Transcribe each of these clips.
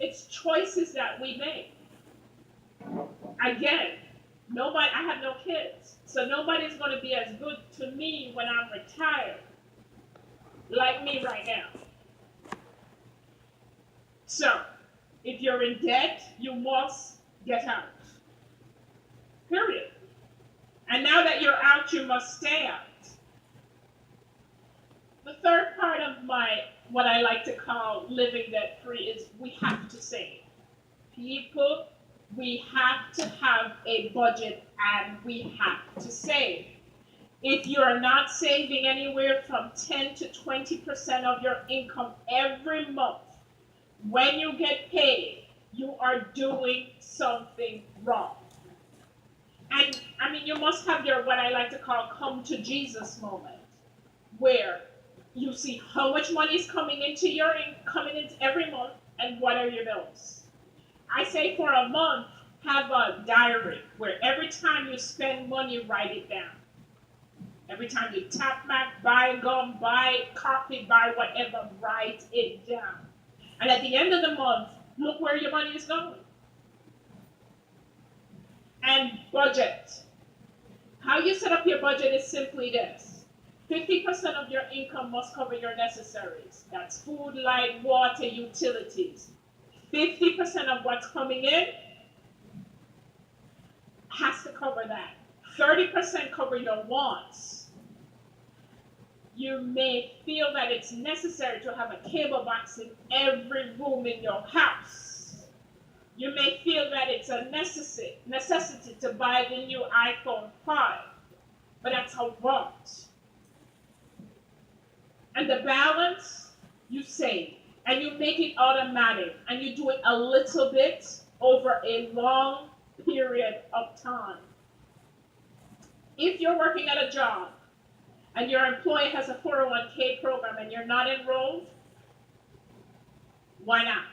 It's choices that we make. Again, nobody. I have no kids, so nobody's going to be as good to me when I'm retired like me right now. So, if you're in debt, you must get out. Period. And now that you're out, you must stay out. The third part of my what I like to call living debt free is we have to save. People, we have to have a budget and we have to save. If you're not saving anywhere from 10 to 20% of your income every month, when you get paid, you are doing something wrong. And I mean, you must have your what I like to call come to Jesus moment, where you see how much money is coming in every month, and what are your bills. I say for a month, have a diary where every time you spend money, write it down. Every time you tap back, buy gum, buy coffee, buy whatever, write it down. And at the end of the month, look where your money is going. And budget. How you set up your budget is simply this. 50% of your income must cover your necessaries. That's food, light, water, utilities. 50% of what's coming in has to cover that. 30% cover your wants. You may feel that it's necessary to have a cable box in every room in your house. You may feel that it's a necessity to buy the new iPhone 5, but that's a want. And the balance, you save. And you make it automatic. And you do it a little bit over a long period of time. If you're working at a job and your employee has a 401k program and you're not enrolled, why not?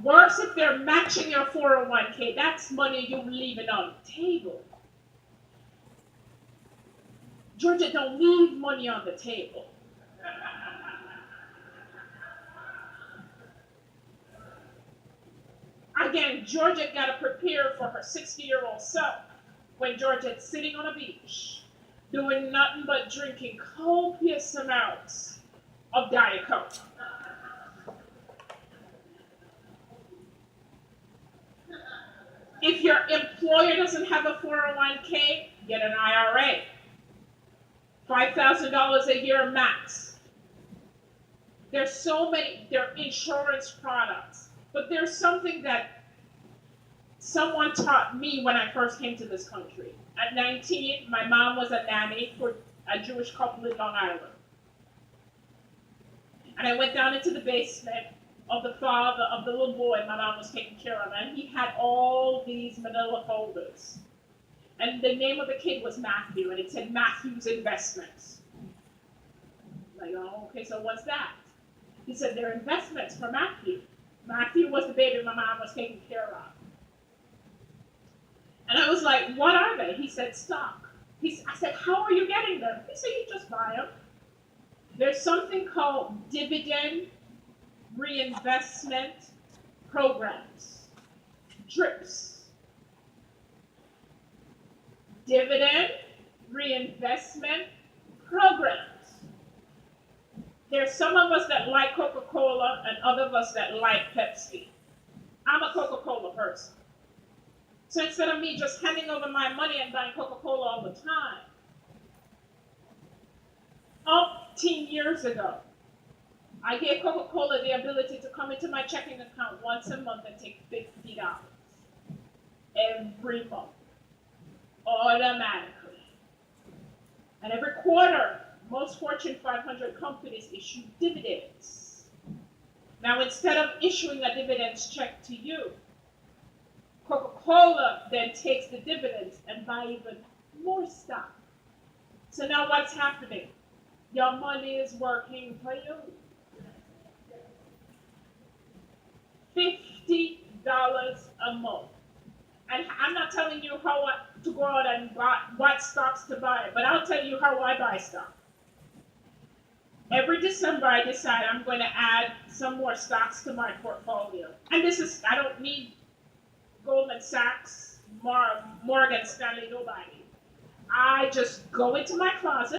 Worse, if they're matching your 401k, that's money you're leaving on the table. Georgia don't leave money on the table. Again, Georgia got to prepare for her 60-year-old self when Georgia's sitting on a beach doing nothing but drinking copious amounts of Diet Coke. If your employer doesn't have a 401k, get an IRA. $5,000 a year max. There's so many, there are insurance products. But there's something that someone taught me when I first came to this country. At 19, my mom was a nanny for a Jewish couple in Long Island. And I went down into the basement of the father of the little boy my mom was taking care of, and he had all these manila folders. And the name of the kid was Matthew, and it said Matthew's Investments. I'm like, oh, okay, so what's that? He said, they're investments for Matthew. Matthew was the baby my mom was taking care of. And I was like, what are they? He said, stock. I said, how are you getting them? He said, you just buy them. There's something called dividend reinvestment programs, DRIPs. Dividend reinvestment programs. There's some of us that like Coca-Cola and other of us that like Pepsi. I'm a Coca-Cola person. So instead of me just handing over my money and buying Coca-Cola all the time, 18 years ago, I gave Coca-Cola the ability to come into my checking account once a month and take $50 every month, automatically. And every quarter, most Fortune 500 companies issue dividends. Now, instead of issuing a dividends check to you, Coca-Cola then takes the dividends and buy even more stock. So now what's happening? Your money is working for you. $50 a month. And I'm not telling you how to go out and buy what stocks to buy, but I'll tell you how I buy stock. Every December, I decide I'm going to add some more stocks to my portfolio. And this is, I don't need Goldman Sachs, Morgan Stanley, nobody. I just go into my closet